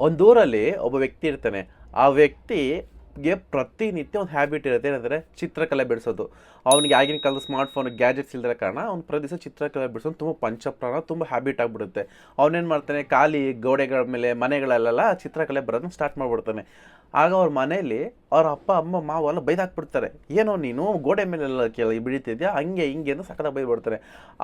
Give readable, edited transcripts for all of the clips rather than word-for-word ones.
ಒಂದೂರಲ್ಲಿ ಒಬ್ಬ ವ್ಯಕ್ತಿ ಇರ್ತಾನೆ. ಆ ವ್ಯಕ್ತಿಗೆ ಪ್ರತಿನಿತ್ಯ ಒಂದು ಹ್ಯಾಬಿಟ್ ಇರುತ್ತೆ. ಏನಂದರೆ ಚಿತ್ರಕಲೆ ಬಿಡಿಸೋದು. ಅವನಿಗೆ ಆಗಿನ ಕಾಲದ ಸ್ಮಾರ್ಟ್ಫೋನ್ ಗ್ಯಾಜೆಟ್ಸ್ ಇಲ್ದಿರೋ ಕಾರಣ ಅವ್ನು ಪ್ರತಿ ದಿವಸ ಚಿತ್ರಕಲೆ ಬಿಡಿಸೋದು ತುಂಬ ಪಂಚಪ್ರಾಣ, ತುಂಬ ಹ್ಯಾಬಿಟ್ ಆಗಿಬಿಡುತ್ತೆ. ಅವನೇನು ಮಾಡ್ತಾನೆ, ಖಾಲಿ ಗೋಡೆಗಳ ಮೇಲೆ ಮನೆಗಳಲ್ಲೆಲ್ಲ ಚಿತ್ರಕಲೆ ಬರೋದನ್ನ ಸ್ಟಾರ್ಟ್ ಮಾಡಿಬಿಡ್ತಾನೆ. ಆಗ ಅವ್ರ ಮನೆಯಲ್ಲಿ ಅವ್ರ ಅಪ್ಪ ಅಮ್ಮ ಮಾವು ಎಲ್ಲ ಬೈದಾಕ್ಬಿಡ್ತಾರೆ. ಏನೋ ನೀನು ಗೋಡೆ ಮೇಲೆಲ್ಲ ಬಿಡಿತಿದ್ಯಾ, ಹಂಗೆ ಹಿಂಗೆ ಅಂತ ಸಖತ್ತಾಗಿ ಬೈದ್ಬಿಡ್ತಾರೆ.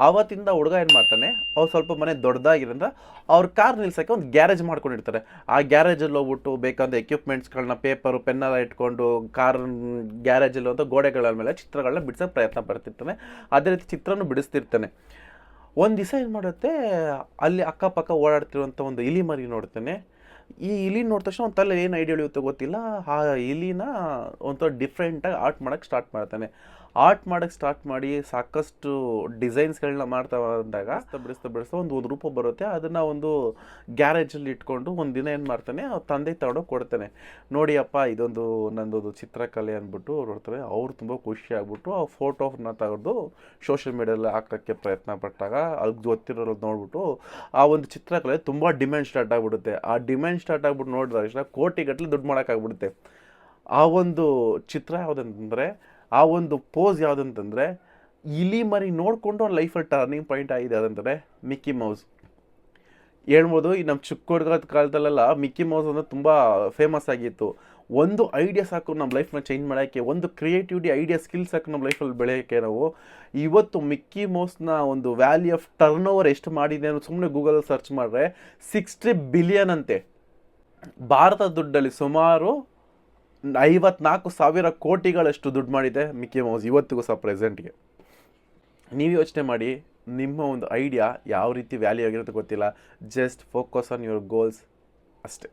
ಆವತ್ತಿಂದ ಹುಡುಗ ಏನು ಮಾಡ್ತಾನೆ, ಅವ್ರು ಸ್ವಲ್ಪ ಮನೆ ದೊಡ್ಡದಾಗಿರೋದ್ರಿಂದ ಅವ್ರ ಕಾರ್ ನಿಲ್ಸೋಕ್ಕೆ ಒಂದು ಗ್ಯಾರೇಜ್ ಮಾಡ್ಕೊಂಡಿರ್ತಾರೆ. ಆ ಗ್ಯಾರೇಜಲ್ಲಿ ಹೋಗ್ಬಿಟ್ಟು ಬೇಕಂದ್ರೆ ಎಕ್ವಿಪ್ಮೆಂಟ್ಸ್ಗಳನ್ನ, ಪೇಪರು ಪೆನ್ನೆಲ್ಲ ಇಟ್ಕೊಂಡು ಕಾರ್ ಗ್ಯಾರೇಜಲ್ಲಿ ಅಂತ ಗೋಡೆಗಳ ಮೇಲೆ ಚಿತ್ರಗಳನ್ನ ಬಿಡಿಸೋಕೆ ಪ್ರಯತ್ನ ಪಡ್ತಿರ್ತಾನೆ. ಅದೇ ರೀತಿ ಚಿತ್ರನೂ ಬಿಡಿಸ್ತಿರ್ತಾನೆ. ಒಂದು ದಿವಸ ಏನು ಮಾಡುತ್ತೆ, ಅಲ್ಲಿ ಅಕ್ಕಪಕ್ಕ ಓಡಾಡ್ತಿರುವಂಥ ಒಂದು ಇಲಿ ಮರಿ ನೋಡ್ತಾನೆ. ಈ ಇಲಿ ನೋಡಿದ ತಕ್ಷಣ ಒಂದು ತಲೆ ಏನು ಐಡಿಯಾ ಉಳಿಯುತ್ತೋ ಗೊತ್ತಿಲ್ಲ, ಆ ಇಲಿನ ಒಂಥರ ಡಿಫ್ರೆಂಟಾಗಿ ಆರ್ಟ್ ಮಾಡೋಕ್ಕೆ ಸ್ಟಾರ್ಟ್ ಮಾಡ್ತಾನೆ. ಆರ್ಟ್ ಮಾಡೋಕ್ಕೆ ಸ್ಟಾರ್ಟ್ ಮಾಡಿ ಸಾಕಷ್ಟು ಡಿಸೈನ್ಸ್ಗಳನ್ನ ಮಾಡ್ತಾ ಬಂದಾಗ ಬಿಡಿಸ್ತಾ ಒಂದು ರೂಪ ಬರುತ್ತೆ. ಅದನ್ನು ಒಂದು ಗ್ಯಾರೇಜಲ್ಲಿ ಇಟ್ಕೊಂಡು ಒಂದು ದಿನ ಏನು ಮಾಡ್ತಾನೆ, ಅವ್ರ ತಂದೆ ತಗೊಂಡೋಗಿ ಕೊಡ್ತಾನೆ. ನೋಡಿ ಅಪ್ಪ, ಇದೊಂದು ನಂದೊಂದು ಚಿತ್ರಕಲೆ ಅಂದ್ಬಿಟ್ಟು ನೋಡ್ತಾರೆ. ಅವ್ರು ತುಂಬ ಖುಷಿ ಆಗ್ಬಿಟ್ಟು ಆ ಫೋಟೋನ ತೆಗೆದು ಸೋಷಿಯಲ್ ಮೀಡಿಯಲ್ಲಿ ಹಾಕೋಕ್ಕೆ ಪ್ರಯತ್ನ ಪಟ್ಟಾಗ ಅಲ್ಲಿ ಗೊತ್ತಿರೋದು ನೋಡ್ಬಿಟ್ಟು ಆ ಒಂದು ಚಿತ್ರಕಲೆ ತುಂಬ ಡಿಮ್ಯಾಂಡ್ ಸ್ಟಾರ್ಟ್ ಆಗಿಬಿಡುತ್ತೆ. ಆ ಡಿಮ್ಯಾಂಡ್ ಸ್ಟಾರ್ಟ್ ಆಗ್ಬಿಟ್ಟು ನೋಡಿದ ತಕ್ಷಣ ಕೋಟಿಗಟ್ಟಲೆ ದುಡ್ಡು ಮಾಡೋಕ್ಕಾಗ್ಬಿಡುತ್ತೆ. ಆ ಒಂದು ಚಿತ್ರ ಯಾವುದಂತಂದರೆ, ಆ ಒಂದು ಪೋಸ್ ಯಾವುದಂತಂದರೆ, ಇಲಿ ಮರಿ ನೋಡಿಕೊಂಡು ಅವ್ನ ಲೈಫಲ್ಲಿ ಟರ್ನಿಂಗ್ ಪಾಯಿಂಟ್ ಆಗಿದೆ. ಅದಂದರೆ ಮಿಕ್ಕಿ ಮೌಸ್ ಹೇಳ್ಬೋದು. ಈ ನಮ್ಮ ಚಿಕ್ಕ ಹುಡುಗದ ಕಾಲದಲ್ಲೆಲ್ಲ ಮಿಕ್ಕಿ ಮೌಸ್ ಅಂದರೆ ತುಂಬ ಫೇಮಸ್ ಆಗಿತ್ತು. ಒಂದು ಐಡಿಯಾ ಸಾಕು ನಮ್ಮ ಲೈಫ್ನ ಚೇಂಜ್ ಮಾಡೋಕ್ಕೆ, ಒಂದು ಕ್ರಿಯೇಟಿವಿಟಿ ಐಡಿಯಾ ಸ್ಕಿಲ್ಸ್ ಸಾಕು ನಮ್ಮ ಲೈಫಲ್ಲಿ ಬೆಳೆಯೋಕ್ಕೆ. ನಾವು ಇವತ್ತು ಮಿಕ್ಕಿ ಮೌಸ್ನ ಒಂದು ವ್ಯಾಲ್ಯೂ ಆಫ್ ಟರ್ನ್ ಓವರ್ ಎಷ್ಟು ಮಾಡಿದೆ ಅನ್ನೋ ಸುಮ್ಮನೆ ಗೂಗಲಲ್ಲಿ ಸರ್ಚ್ ಮಾಡಿದ್ರೆ 60 ಬಿಲಿಯನ್ ಅಂತೆ. ಭಾರತದ ದುಡ್ಡಲ್ಲಿ ಸುಮಾರು 54,000 ಕೋಟಿಗಳಷ್ಟು ದುಡ್ಡು ಮಾಡಿದೆ ಮಿಕ್ಕಿ ಮೌಸ್ ಇವತ್ತಿಗೂ ಸಹ ಪ್ರೆಸೆಂಟ್ಗೆ. ನೀವು ಯೋಚನೆ ಮಾಡಿ, ನಿಮ್ಮ ಒಂದು ಐಡಿಯಾ ಯಾವ ರೀತಿ ವ್ಯಾಲ್ಯೂ ಆಗಿರುತ್ತೆ ಗೊತ್ತಿಲ್ಲ. Just focus on your goals ಅಷ್ಟೇ.